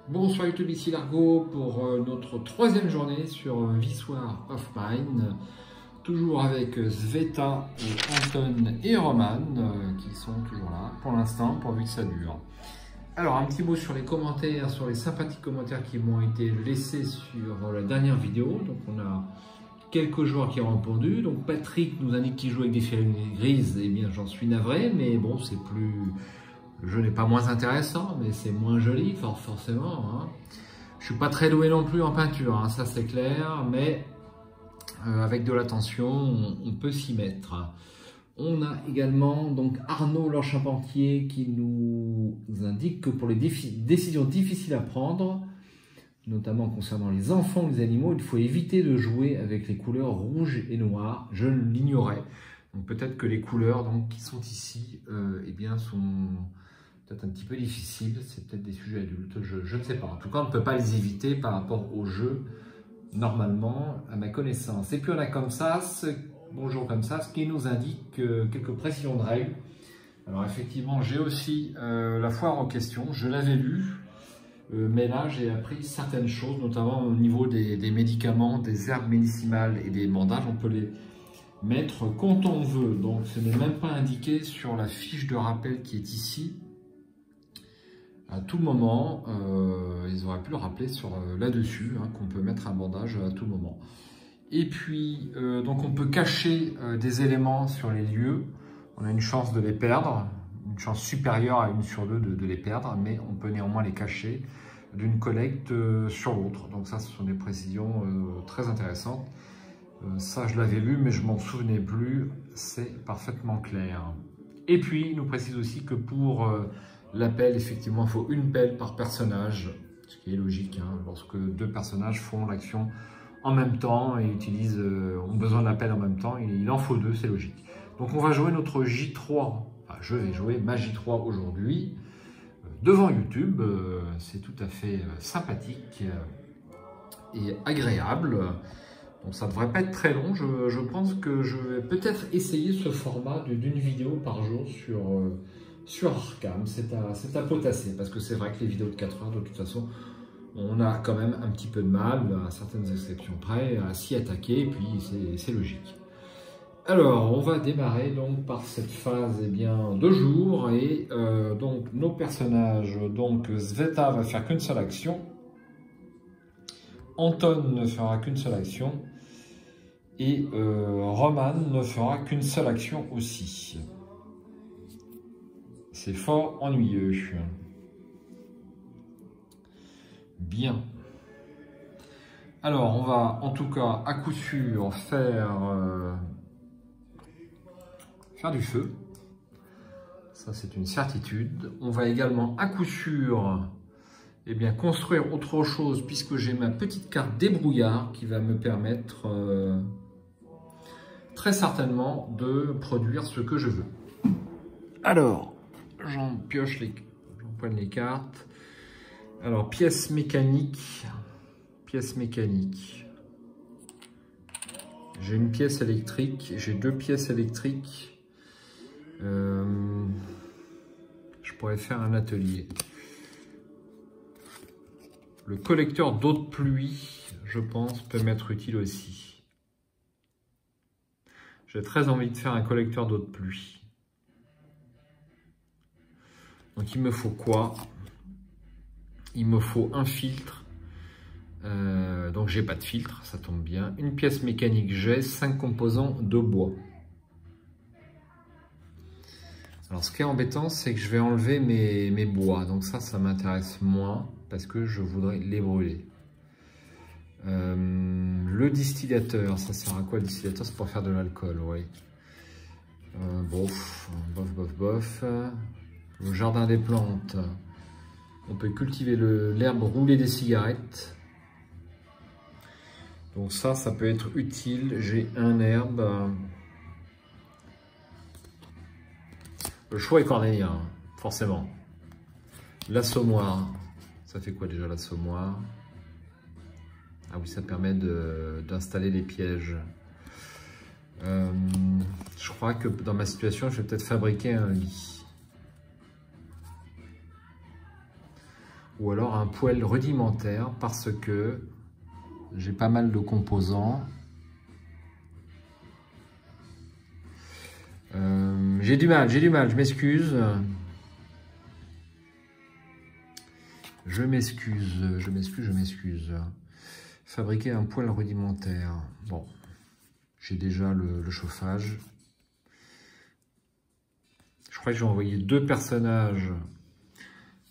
Bonsoir YouTube, ici Largo pour notre troisième journée sur Visoire of Mine. Toujours avec Sveta, Anton et Roman qui sont toujours là pour l'instant, pourvu que ça dure. Alors un petit mot sur les commentaires, sur les sympathiques commentaires qui m'ont été laissés sur la dernière vidéo. Donc on a quelques joueurs qui ont répondu. Donc Patrick nous indique qu'il joue avec des figurines grises. Eh bien j'en suis navré, mais bon c'est plus... Le jeu n'est pas moins intéressant, mais c'est moins joli, forcément. Hein. Je suis pas très doué non plus en peinture, hein, ça c'est clair, mais avec de l'attention, on peut s'y mettre. On a également donc Arnaud Lorchampantier qui nous indique que pour les décisions difficiles à prendre, notamment concernant les enfants ou les animaux, il faut éviter de jouer avec les couleurs rouge et noir. Je l'ignorais. Donc peut-être que les couleurs donc, qui sont ici eh bien, sont peut-être un petit peu difficiles. C'est peut-être des sujets adultes, je ne sais pas. En tout cas, on ne peut pas les éviter par rapport au jeu, normalement, à ma connaissance. Et puis on a comme ça, bonjour comme ça, ce qui nous indique quelques précisions de règles. Alors effectivement, j'ai aussi la foire aux questions, je l'avais lu, mais là j'ai appris certaines choses, notamment au niveau des médicaments, des herbes médicinales et des bandages. On peut les mettre quand on veut, donc ce n'est même pas indiqué sur la fiche de rappel qui est ici. À tout moment, ils auraient pu le rappeler là-dessus, hein, qu'on peut mettre un bandage à tout moment. Et puis, donc on peut cacher des éléments sur les lieux. On a une chance de les perdre, une chance supérieure à 1 sur 2 de les perdre, mais on peut néanmoins les cacher d'une collecte sur l'autre. Donc ça, ce sont des précisions très intéressantes. Ça, je l'avais lu, mais je m'en souvenais plus. C'est parfaitement clair. Et puis, il nous précise aussi que pour l'appel, effectivement, il faut une pelle par personnage, ce qui est logique, hein, lorsque 2 personnages font l'action en même temps et ont besoin d'un appel en même temps. Il en faut 2, c'est logique. Donc, on va jouer notre J3. Enfin, je vais jouer ma J3 aujourd'hui devant YouTube. C'est tout à fait sympathique et agréable. Donc ça ne devrait pas être très long, je pense que je vais peut-être essayer ce format d'une vidéo par jour sur Arkham. C'est à potasser, parce que c'est vrai que les vidéos de 4 heures, de toute façon, on a quand même un petit peu de mal, à certaines exceptions près, à s'y attaquer, et puis c'est logique. Alors, on va démarrer donc par cette phase de jour, et donc nos personnages, donc Sveta va faire qu'une seule action, Anton ne fera qu'une seule action, et Roman ne fera qu'une seule action aussi. C'est fort ennuyeux. Bien. Alors, on va en tout cas, à coup sûr, faire du feu. Ça, c'est une certitude. On va également, à coup sûr, construire autre chose, puisque j'ai ma petite carte débrouillard qui va me permettre très certainement de produire ce que je veux. Alors, j'empoigne les cartes. Alors, pièces mécaniques. J'ai une pièce électrique, j'ai 2 pièces électriques. Je pourrais faire un atelier. Le collecteur d'eau de pluie, je pense, peut m'être utile aussi. J'ai très envie de faire un collecteur d'eau de pluie. Donc il me faut quoi? Il me faut un filtre. Donc j'ai pas de filtre, ça tombe bien. Une pièce mécanique, j'ai 5 composants de bois. Alors ce qui est embêtant, c'est que je vais enlever mes bois. Donc ça m'intéresse moins parce que je voudrais les brûler. Le distillateur, ça sert à quoi le distillateur? C'est pour faire de l'alcool, oui. Bof. Le jardin des plantes, on peut cultiver l'herbe roulée des cigarettes. Donc ça peut être utile. J'ai un herbe. Le choix est cornélien, forcément. L'assommoir, ça fait quoi déjà l'assommoir? Ah oui, ça permet d'installer les pièges. Je crois que dans ma situation, je vais peut-être fabriquer un lit. ou alors un poêle rudimentaire parce que j'ai pas mal de composants. J'ai du mal, je m'excuse. Je m'excuse. Fabriquer un poêle rudimentaire. Bon, j'ai déjà le chauffage. Je crois que j'ai envoyé 2 personnages.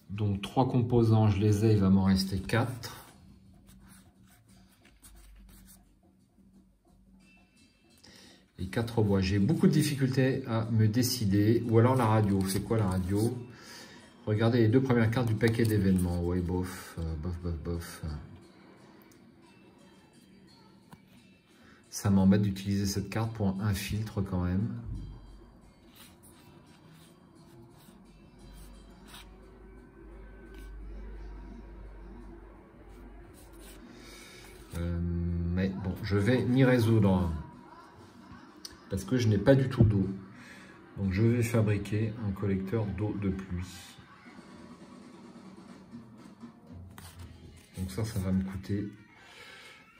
Donc 3 composants, je les ai, il va m'en rester 4. Et 4 bois. J'ai beaucoup de difficultés à me décider. Ou alors la radio. C'est quoi la radio? Regardez les 2 premières cartes du paquet d'événements. Ouais, bof. Ça m'embête d'utiliser cette carte pour un filtre quand même. Mais bon, je vais m'y résoudre. Parce que je n'ai pas du tout d'eau. Donc je vais fabriquer un collecteur d'eau de pluie. Donc ça va me coûter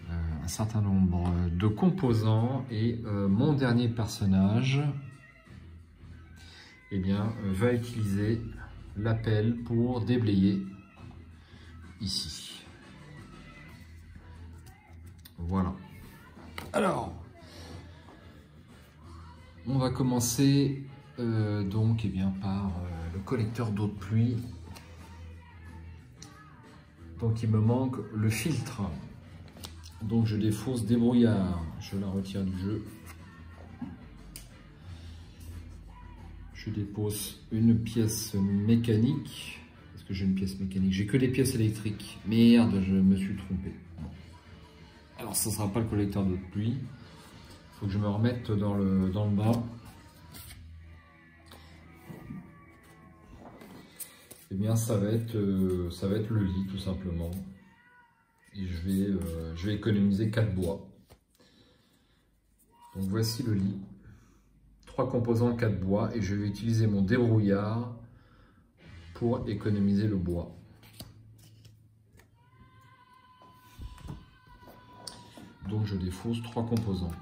un certain nombre de composants. Et mon dernier personnage, eh bien, va utiliser la pelle pour déblayer ici. Voilà. Alors, on va commencer donc par le collecteur d'eau de pluie. Donc il me manque le filtre. Donc je défausse débrouillard. Je la retire du jeu. Je dépose une pièce mécanique. Est-ce que j'ai une pièce mécanique? J'ai que des pièces électriques. Merde, je me suis trompé. Bon. Alors ça ne sera pas le collecteur d'eau de pluie. Il faut que je me remette dans le bas. Eh bien ça va être le lit tout simplement. Et je vais économiser 4 bois. Donc voici le lit. 3 composants, 4 bois. Et je vais utiliser mon débrouillard pour économiser le bois. Donc je défausse 3 composants.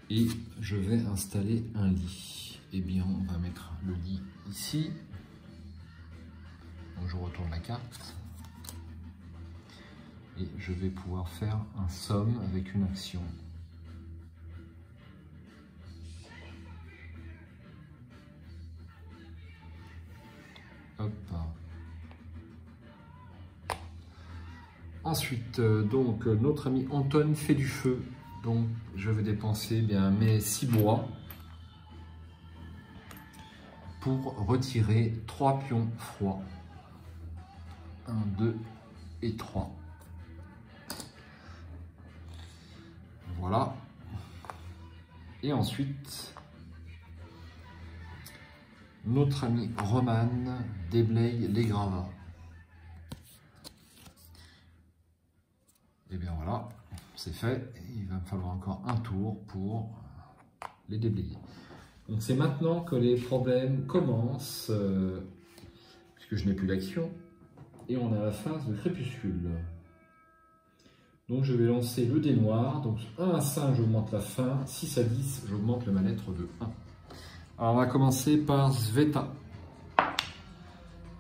Et je vais installer un lit. Eh bien, on va mettre le lit ici. Donc je retourne la carte. Et je vais pouvoir faire un somme avec une action. Hop. Ensuite, donc notre ami Anton fait du feu. Donc je vais dépenser mes 6 bois pour retirer 3 pions froids. 1, 2 et 3. Voilà. Et ensuite, notre ami Roman déblaye les gravats. Et bien voilà, c'est fait. Il va me falloir encore un tour pour les déblayer. Donc c'est maintenant que les problèmes commencent, puisque je n'ai plus d'action, et on a la phase de crépuscule. Donc je vais lancer le dé noir, donc 1 à 5 j'augmente la fin, 6 à 10 j'augmente le mal-être de 1. Alors on va commencer par Sveta.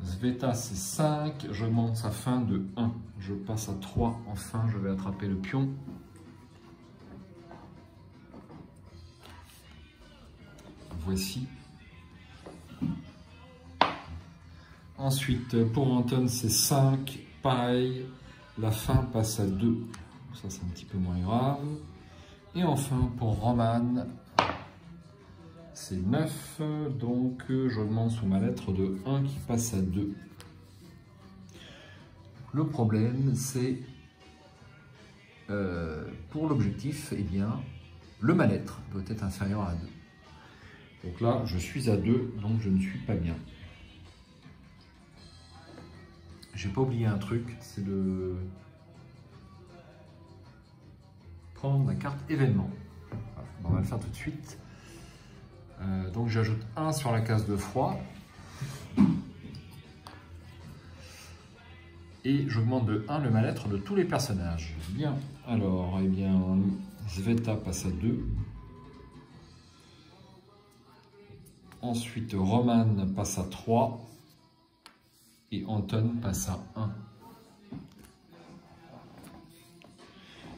Sveta c'est 5, j'augmente sa fin de 1. Je passe à 3, enfin je vais attraper le pion. Voici. Ensuite, pour Anton, c'est 5. Pareil, la fin passe à 2. Ça, c'est un petit peu moins grave. Et enfin, pour Roman, c'est 9. Donc, j'augmente son mal-être de 1 qui passe à 2. Le problème, c'est pour l'objectif, eh bien, le mal-être doit être inférieur à 2. Donc là, je suis à 2, donc je ne suis pas bien. J'ai pas oublié un truc, c'est de prendre la carte événement. Voilà, on va le faire tout de suite. Donc j'ajoute 1 sur la case de froid. Et j'augmente de 1 le mal-être de tous les personnages. Bien, alors, eh bien, Sveta passe à 2. Ensuite, Roman passe à 3. Et Anton passe à 1.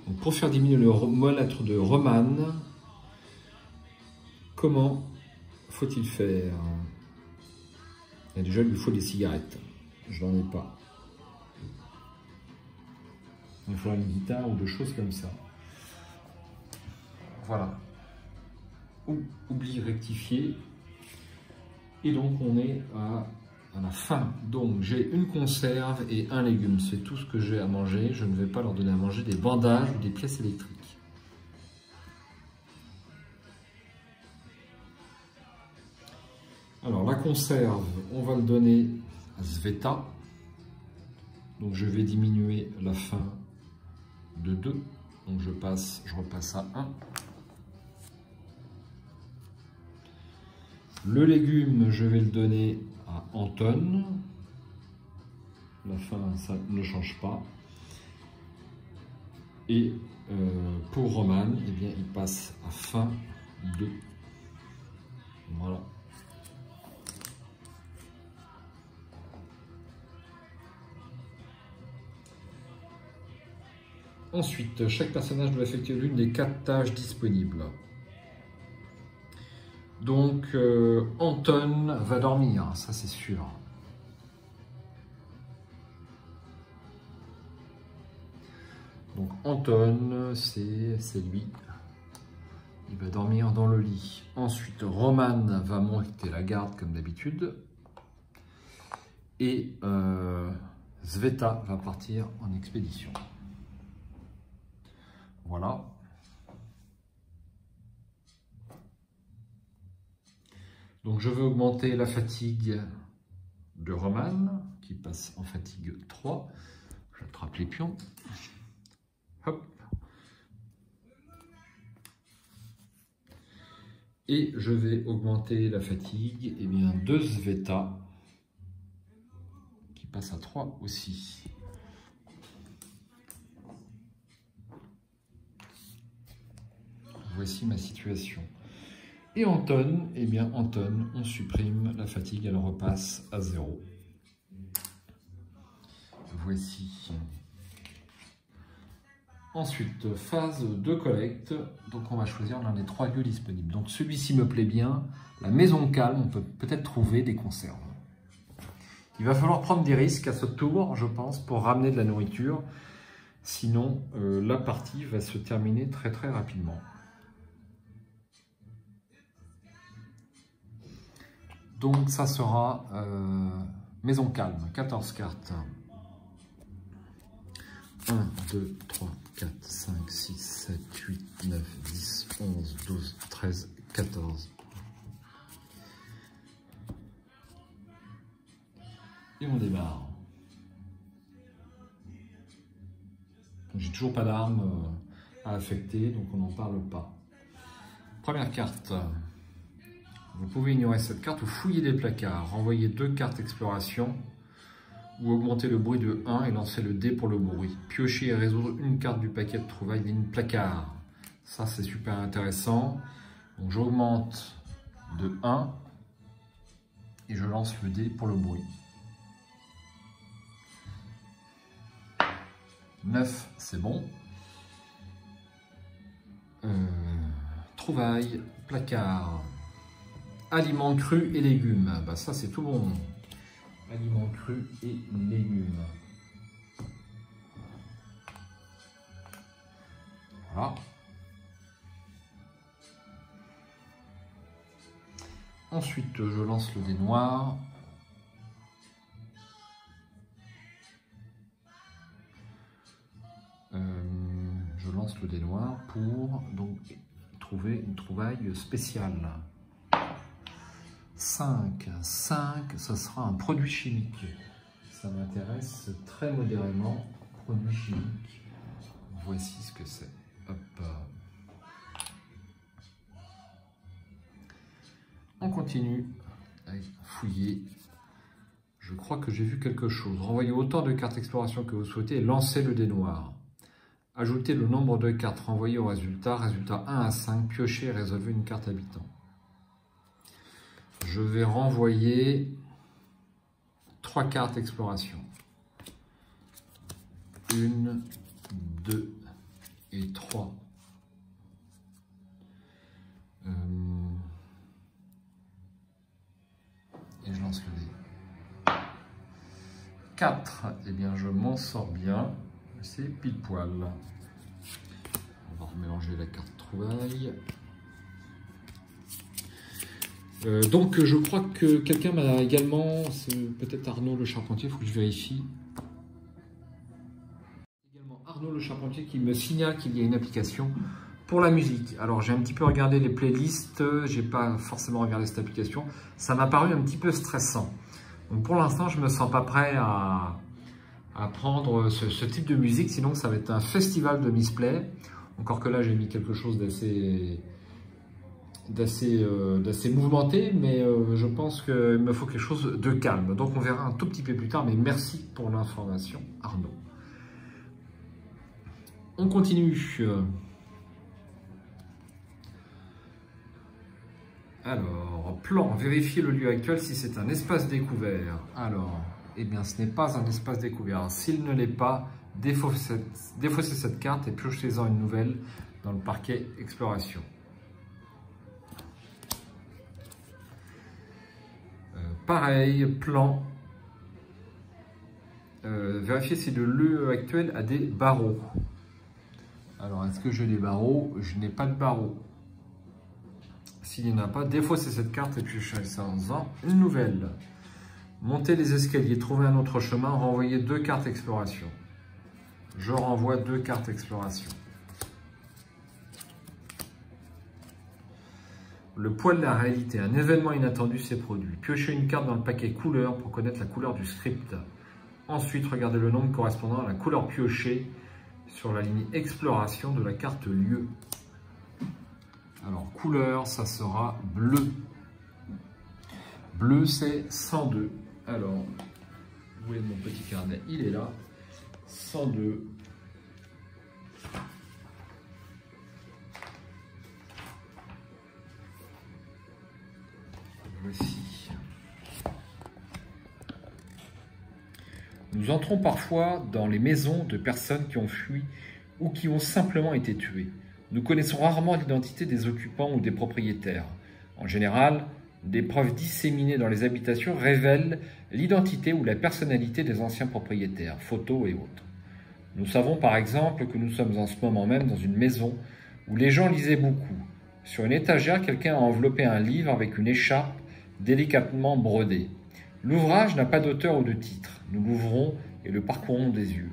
Donc, pour faire diminuer le mal-être de Roman, comment faut-il faire? Et déjà, il lui faut des cigarettes. Je n'en ai pas. Il faudra une guitare ou des choses comme ça. Voilà. Oublie rectifier. Et donc, on est à la fin. Donc, j'ai une conserve et un légume. C'est tout ce que j'ai à manger. Je ne vais pas leur donner à manger des bandages ou des pièces électriques. Alors, la conserve, on va le donner à Sveta. Donc, je vais diminuer la faim de 2. Donc, je repasse à 1. Le légume, je vais le donner à Anton. La faim, ça ne change pas. Et pour Roman, eh bien, il passe à faim 2. Voilà. Ensuite, chaque personnage doit effectuer l'une des 4 tâches disponibles. Donc, Anton va dormir, ça c'est sûr. Donc, Anton, c'est lui. Il va dormir dans le lit. Ensuite, Roman va monter la garde comme d'habitude. Et Sveta va partir en expédition. Voilà. Donc, je veux augmenter la fatigue de Roman, qui passe en fatigue 3. J'attrape les pions. Hop. Et je vais augmenter la fatigue de Sveta, qui passe à 3 aussi. Voici ma situation. Et Anton, Anton, on supprime la fatigue, elle repasse à 0. Voici. Ensuite, phase de collecte. Donc, on va choisir l'un des 3 lieux disponibles. Donc, celui-ci me plaît bien. La maison calme, on peut peut-être trouver des conserves. Il va falloir prendre des risques à ce tour, je pense, pour ramener de la nourriture. Sinon, la partie va se terminer très très rapidement. Donc, ça sera maison calme, 14 cartes. 1, 2, 3, 4, 5, 6, 7, 8, 9, 10, 11, 12, 13, 14. Et on démarre. J'ai toujours pas d'armes à affecter, donc on n'en parle pas. Première carte. Vous pouvez ignorer cette carte ou fouiller des placards. Renvoyer 2 cartes exploration ou augmenter le bruit de 1 et lancer le dé pour le bruit. Piocher et résoudre une carte du paquet de trouvailles d'une placard. Ça, c'est super intéressant. Donc, j'augmente de 1 et je lance le dé pour le bruit. 9, c'est bon. Trouvailles, placard. Aliments crus et légumes. Bah, ça, c'est tout bon. Aliments crus et légumes. Voilà. Ensuite, je lance le dé noir. Je lance le dé noir pour donc trouver une trouvaille spéciale. 5, ça sera un produit chimique. Ça m'intéresse très modérément. Produit chimique. Voici ce que c'est. Hop. On continue à fouiller. Je crois que j'ai vu quelque chose. Renvoyez autant de cartes exploration que vous souhaitez et lancez le dé noir. Ajoutez le nombre de cartes renvoyées au résultat. Résultat 1 à 5. Piochez et résolvez une carte habitant. Je vais renvoyer 3 cartes exploration. 1, 2 et 3. Et je lance le dé. 4, eh bien je m'en sors bien, c'est pile poil. On va remélanger la carte trouvaille. Donc je crois que quelqu'un m'a également, c'est peut-être Arnaud le Charpentier, il faut que je vérifie. Également Arnaud le Charpentier qui me signale qu'il y a une application pour la musique. Alors j'ai un petit peu regardé les playlists, j'ai pas forcément regardé cette application, ça m'a paru un petit peu stressant. Donc pour l'instant, je ne me sens pas prêt à prendre ce type de musique, sinon ça va être un festival de misplay. Encore que là, j'ai mis quelque chose d'assez mouvementé, mais je pense qu'il me faut quelque chose de calme. Donc on verra un tout petit peu plus tard, mais merci pour l'information, Arnaud. On continue. Alors, plan, vérifier le lieu actuel si c'est un espace découvert. Alors, eh bien, ce n'est pas un espace découvert. S'il ne l'est pas, défaussez cette carte et piochez-en une nouvelle dans le parquet exploration. Pareil, plan, vérifier si le lieu actuel a des barreaux. Alors, est-ce que j'ai des barreaux? Je n'ai pas de barreaux. S'il n'y en a pas, défaussez cette carte et piochez-en une nouvelle. Montez les escaliers, trouvez un autre chemin, renvoyez 2 cartes exploration. Je renvoie 2 cartes exploration. Le poids de la réalité, un événement inattendu s'est produit. Piochez une carte dans le paquet couleur pour connaître la couleur du script. Ensuite, regardez le nombre correspondant à la couleur piochée sur la ligne exploration de la carte lieu. Alors, couleur, ça sera bleu. Bleu, c'est 102. Alors, où est mon petit carnet? Il est là. 102. Voici. Nous entrons parfois dans les maisons de personnes qui ont fui ou qui ont simplement été tuées. Nous connaissons rarement l'identité des occupants ou des propriétaires. En général, des preuves disséminées dans les habitations révèlent l'identité ou la personnalité des anciens propriétaires, photos et autres. Nous savons par exemple que nous sommes en ce moment même dans une maison où les gens lisaient beaucoup. Sur une étagère, quelqu'un a enveloppé un livre avec une écharpe délicatement brodée. L'ouvrage n'a pas d'auteur ou de titre. Nous l'ouvrons et le parcourons des yeux.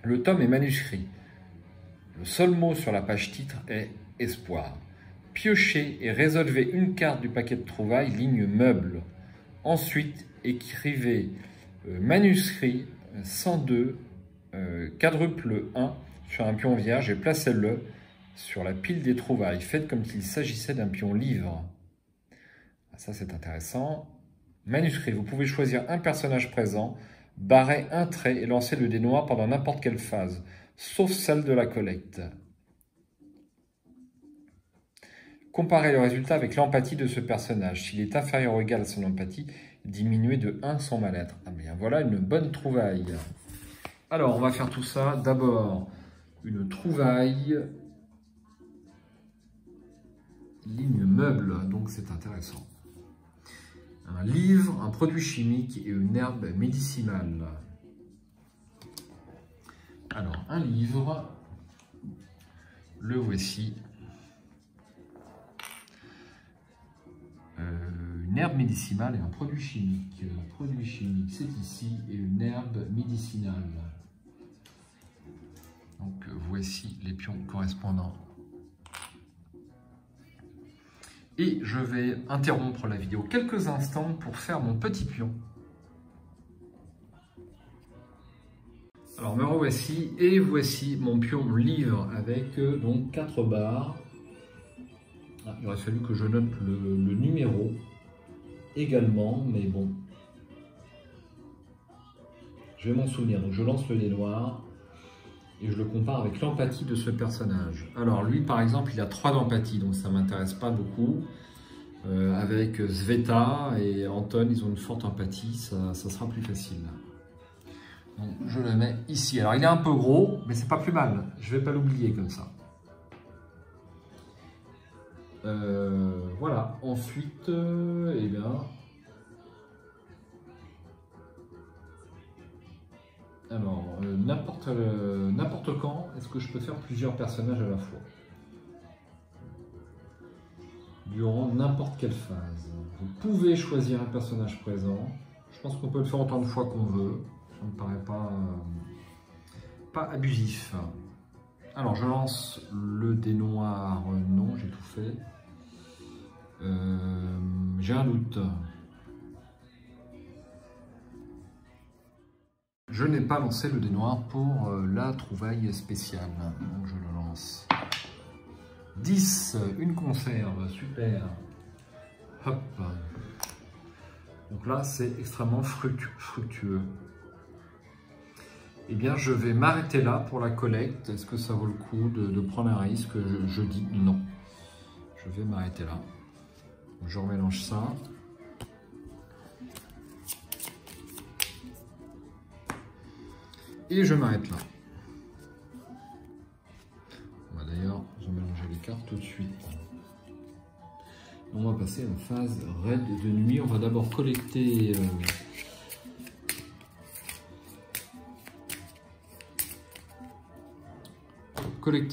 Le tome est manuscrit. Le seul mot sur la page titre est « Espoir ». Piochez et résolvez une carte du paquet de trouvailles, ligne meuble. Ensuite, écrivez manuscrit 102 quadruple 1 sur un pion vierge et placez-le sur la pile des trouvailles. Faites comme s'il s'agissait d'un pion livre. Ça, c'est intéressant. Manuscrit, vous pouvez choisir un personnage présent, barrer un trait et lancer le dé noir pendant n'importe quelle phase, sauf celle de la collecte. Comparez le résultat avec l'empathie de ce personnage. S'il est inférieur ou égal à son empathie, diminuez de 1 son mal-être. Ah bien, voilà une bonne trouvaille. Alors, on va faire tout ça. D'abord, une trouvaille. Ligne meuble, donc c'est intéressant. Un livre, un produit chimique et une herbe médicinale. Alors, un livre, le voici. Une herbe médicinale et un produit chimique. Un produit chimique, c'est ici, et une herbe médicinale. Donc, voici les pions correspondants. Et je vais interrompre la vidéo quelques instants pour faire mon petit pion. Alors me revoici et voici mon pion livre avec donc 4 barres. Ah, il aurait fallu que je note le numéro également, mais bon, Je vais m'en souvenir. Donc je lance le dé noir et je le compare avec l'empathie de ce personnage. Alors lui par exemple il a 3 d'empathie, donc ça ne m'intéresse pas beaucoup. Avec Sveta et Anton, ils ont une forte empathie, ça sera plus facile. Donc je le mets ici. Alors il est un peu gros, mais c'est pas plus mal. Je vais pas l'oublier comme ça. Voilà. Ensuite, eh bien, alors n'importe quand, est-ce que je peux faire plusieurs personnages à la fois? Durant n'importe quelle phase. Vous pouvez choisir un personnage présent. Je pense qu'on peut le faire autant de fois qu'on veut. Ça ne me paraît pas abusif. Alors je lance le dé noir. Non, j'ai tout fait. J'ai un doute. Je n'ai pas lancé le dé noir pour la trouvaille spéciale. Donc je le lance. 10, une conserve, super. Hop. Donc là, c'est extrêmement fructueux. Eh bien, je vais m'arrêter là pour la collecte. Est-ce que ça vaut le coup de prendre un risque? Je dis non. Je vais m'arrêter là. Je remélange ça. Et je m'arrête là. On va d'ailleurs remélanger les cartes tout de suite. On va passer en phase raid de nuit. On va d'abord collecter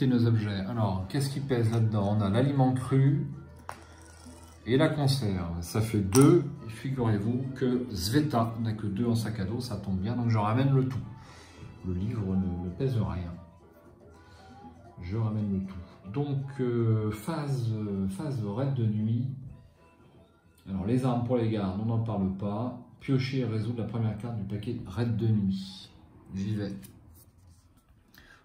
nos objets. Alors, qu'est-ce qui pèse là-dedans? On a l'aliment cru et la conserve. Ça fait 2. Et figurez-vous que Sveta n'a que 2 en sac à dos. Ça tombe bien, donc je ramène le tout. Le livre ne pèse rien. Je ramène le tout. Donc, phase raid de nuit. Alors, les armes pour les gardes, on n'en parle pas. Piocher et résoudre la première carte du paquet raid de nuit. J'y vais.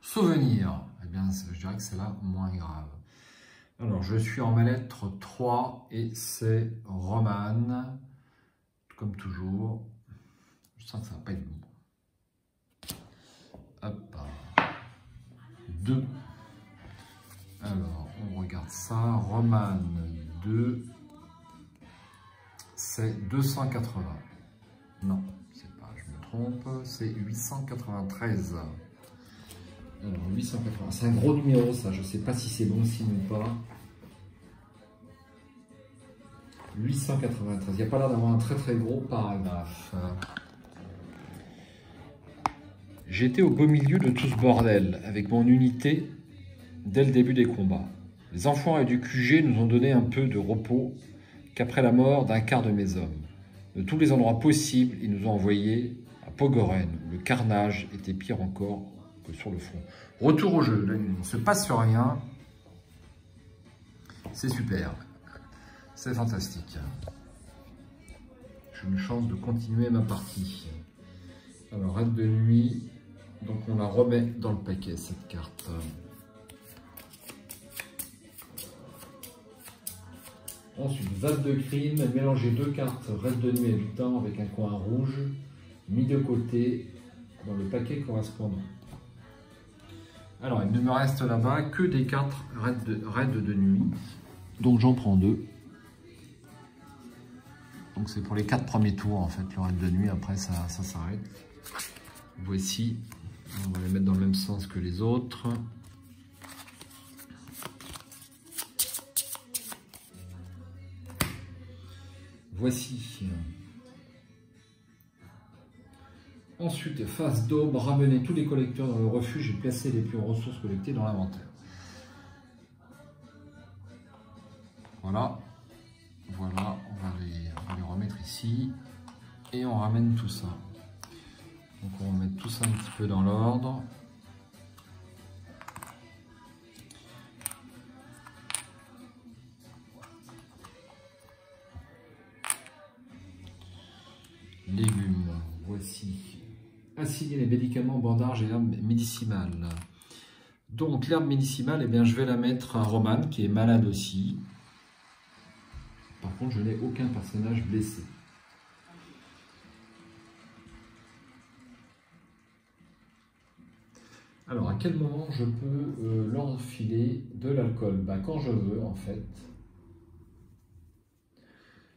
Souvenir. Eh bien, je dirais que c'est là moins grave. Alors, je suis en ma lettre 3 et c'est Roman. Comme toujours. Je sens que ça va pas être bon. Hop. 2. Alors, on regarde ça. Roman 2. C'est 280. Non, c'est pas, je me trompe. C'est 893. Alors, 880. C'est un gros numéro, ça. Je sais pas si c'est bon signe ou pas. 893. Il n'y a pas l'air d'avoir un très gros paragraphe. J'étais au beau milieu de tout ce bordel, avec mon unité, dès le début des combats. Les enfoirés du QG nous ont donné un peu de repos qu'après la mort d'un quart de mes hommes. De tous les endroits possibles, ils nous ont envoyés à Pogoren, où le carnage était pire encore que sur le front. Retour au jeu, là, il ne se passe rien. C'est super. C'est fantastique. J'ai une chance de continuer ma partie. Alors, raid de nuit. Donc, on la remet dans le paquet, cette carte. Ensuite, vase de crime. Mélanger 2 cartes raid de nuit habitant avec un coin rouge mis de côté dans le paquet correspondant. Alors, il ne me reste là-bas que des cartes raid de nuit. Donc, j'en prends 2. Donc, c'est pour les 4 premiers tours, en fait, le raid de nuit. Après, ça s'arrête. Voici. On va les mettre dans le même sens que les autres. Voici. Ensuite, phase d'aube, ramener tous les collecteurs dans le refuge et placer les pures ressources collectées dans l'inventaire. Voilà. Voilà, on va les remettre ici. Et on ramène tout ça. Donc on va mettre tout ça un petit peu dans l'ordre. Légumes, voici. Assigner les médicaments, bandages et herbes médicinales. Donc l'herbe médicinale, eh bien, je vais la mettre à Roman qui est malade aussi. Par contre, je n'ai aucun personnage blessé. Alors, à quel moment je peux leur enfiler de l'alcool? Quand je veux, en fait.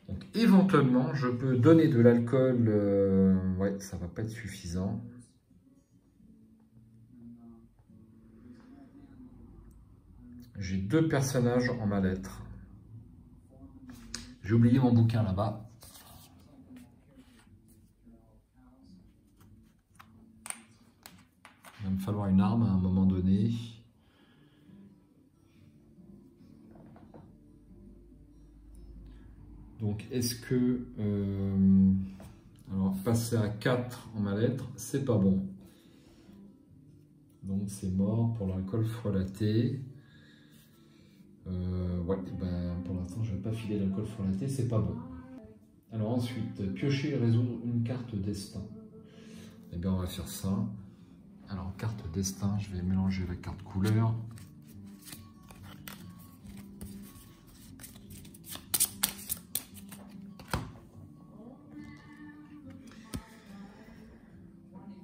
Donc, éventuellement, je peux donner de l'alcool. Ouais, ça va pas être suffisant. J'ai 2 personnages en ma lettre. J'ai oublié mon bouquin là-bas. Il va me falloir une arme à un moment donné. Donc, est-ce que... alors, passer à 4 en ma lettre, c'est pas bon. Donc, c'est mort pour l'alcool frelaté. Ouais, pour l'instant, je ne vais pas filer l'alcool frelaté, c'est pas bon. Alors ensuite, piocher et résoudre une carte destin. Eh bien, on va faire ça. Alors, carte destin, je vais mélanger la carte couleur.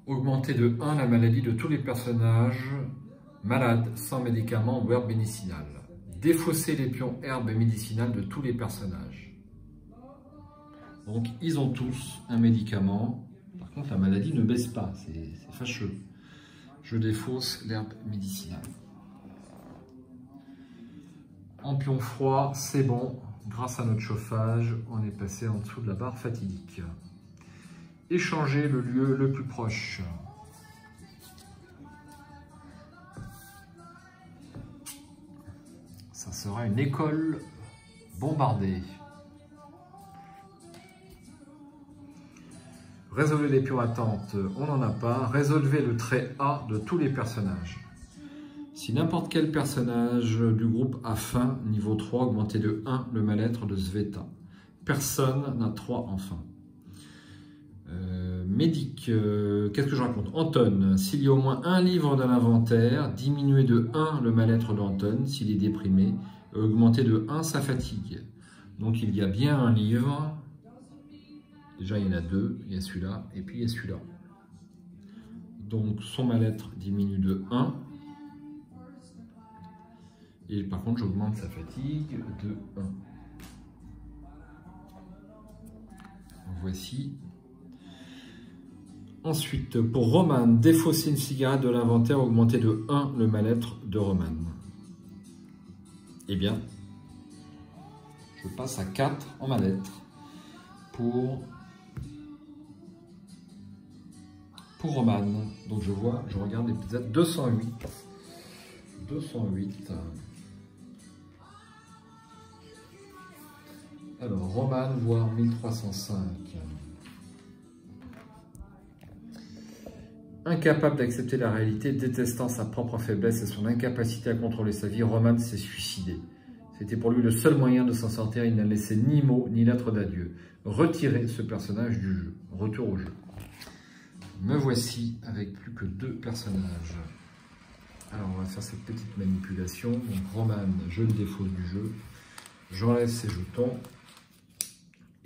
Augmenter de 1 la maladie de tous les personnages malades sans médicaments ou herbes médicinales. Défausser les pions herbes médicinales de tous les personnages. Donc, ils ont tous un médicament. Par contre, la maladie ne baisse pas. C'est fâcheux. Je défausse l'herbe médicinale. En pion froid, c'est bon. Grâce à notre chauffage, on est passé en dessous de la barre fatidique. Échanger le lieu le plus proche. Ça sera une école bombardée. Résolvez les pions attentes, on n'en a pas. Résolvez le trait A de tous les personnages. Si n'importe quel personnage du groupe a faim, niveau 3, augmentez de 1 le mal-être de Sveta. Personne n'a 3 en faim. Médic, qu'est-ce que je raconte? Anton, s'il y a au moins un livre dans l'inventaire, diminuez de 1 le mal-être d'Anton s'il est déprimé, augmentez de 1 sa fatigue. Donc il y a bien un livre. Déjà il y en a 2, il y a celui-là et puis il y a celui-là. Donc son mal-être diminue de 1. Et par contre j'augmente sa fatigue de 1. Voici. Ensuite, pour Roman, défausser une cigarette de l'inventaire, augmenter de 1 le mal-être de Roman. Eh bien, je passe à 4 en mal-être pour Roman. Donc je regarde l'épisode 208. 208. Alors, Roman, voire 1305. Incapable d'accepter la réalité, détestant sa propre faiblesse et son incapacité à contrôler sa vie, Roman s'est suicidé. C'était pour lui le seul moyen de s'en sortir, il n'a laissé ni mot ni lettre d'adieu. Retirez ce personnage du jeu. Retour au jeu. Me voici avec plus que 2 personnages. Alors on va faire cette petite manipulation. Donc Roman, je le défausse du jeu. J'enlève ses jetons.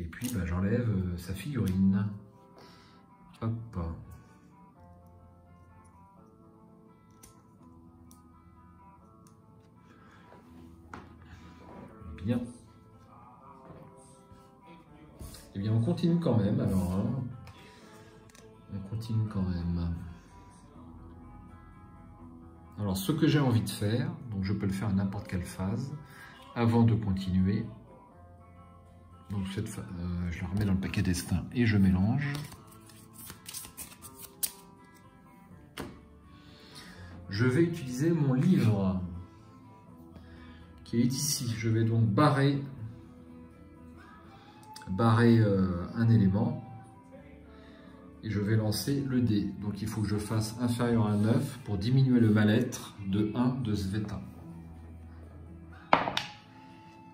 Et puis j'enlève sa figurine. Hop. Bien. Eh bien, on continue quand même, alors. Hein. On continue quand même. Alors, ce que j'ai envie de faire, donc je peux le faire à n'importe quelle phase, avant de continuer. Donc, cette phase, je la remets dans le paquet destin et je mélange. Je vais utiliser mon livre qui est ici. Je vais donc barrer un élément et je vais lancer le dé. Donc il faut que je fasse inférieur à 9 pour diminuer le mal-être de 1 de Sveta.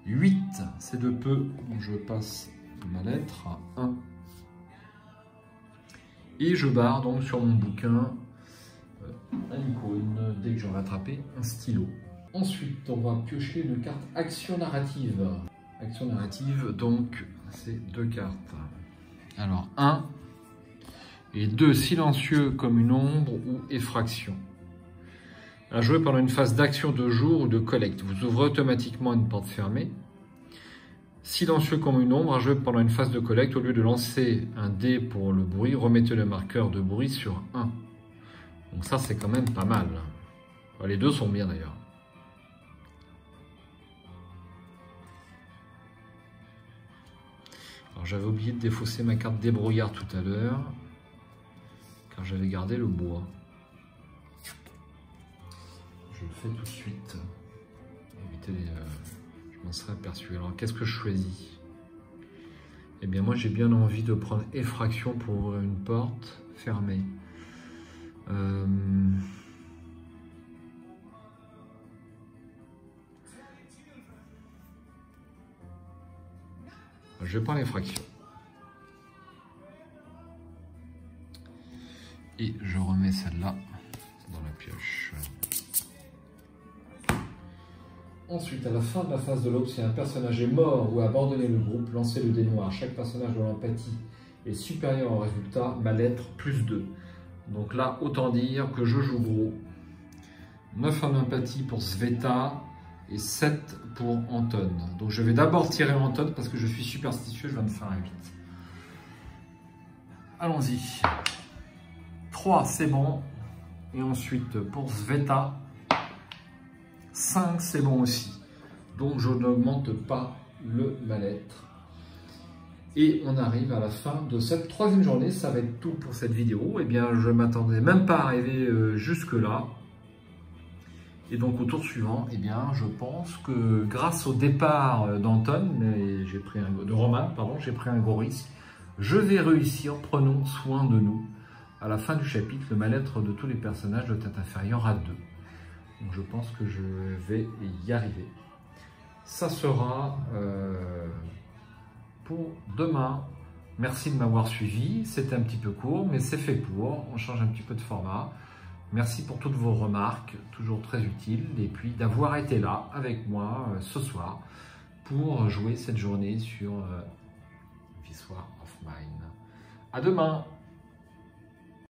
8, c'est de peu, donc je passe le mal-être à 1. Et je barre donc sur mon bouquin un icône, dès que j'aurai attrapé un stylo. Ensuite, on va piocher une carte action narrative. Action narrative, donc, c'est 2 cartes. Alors, 1 et 2, silencieux comme une ombre ou effraction. À jouer pendant une phase d'action de jour ou de collecte. Vous ouvrez automatiquement une porte fermée. Silencieux comme une ombre, à jouer pendant une phase de collecte. Au lieu de lancer un dé pour le bruit, remettez le marqueur de bruit sur 1. Donc ça, c'est quand même pas mal. Les deux sont bien d'ailleurs. Alors j'avais oublié de défausser ma carte débrouillard tout à l'heure, car j'avais gardé le bois. Je le fais tout de suite. Éviter les, je m'en serais aperçu. Alors qu'est-ce que je choisis? Eh bien moi j'ai bien envie de prendre effraction pour ouvrir une porte fermée. Je vais prendre l'effraction. Et je remets celle-là dans la pioche. Ensuite, à la fin de la phase de l'aube, si un personnage est mort ou a abandonné le groupe, lancez le dé noir. Chaque personnage dont l'empathie est supérieure au résultat, ma lettre plus 2. Donc là, autant dire que je joue gros. 9 en empathie pour Sveta et 7 pour Anton. Donc je vais d'abord tirer Anton parce que je suis superstitieux, je vais me faire un 8. Allons-y. 3, c'est bon. Et ensuite, pour Sveta, 5, c'est bon aussi. Donc, je n'augmente pas le mal-être. Et on arrive à la fin de cette troisième journée. Ça va être tout pour cette vidéo. Eh bien, je ne m'attendais même pas à arriver jusque-là. Et donc, au tour suivant, eh bien, je pense que grâce au départ d'Anton, de Roman, pardon, j'ai pris un gros risque. Je vais réussir. Prenons soin de nous. À la fin du chapitre, le mal-être de tous les personnages doit être inférieur à 2. Donc je pense que je vais y arriver. Ça sera pour demain. Merci de m'avoir suivi. C'était un petit peu court, mais c'est fait pour. On change un petit peu de format. Merci pour toutes vos remarques, toujours très utiles. Et puis d'avoir été là avec moi ce soir pour jouer cette journée sur This War of Mine. À demain!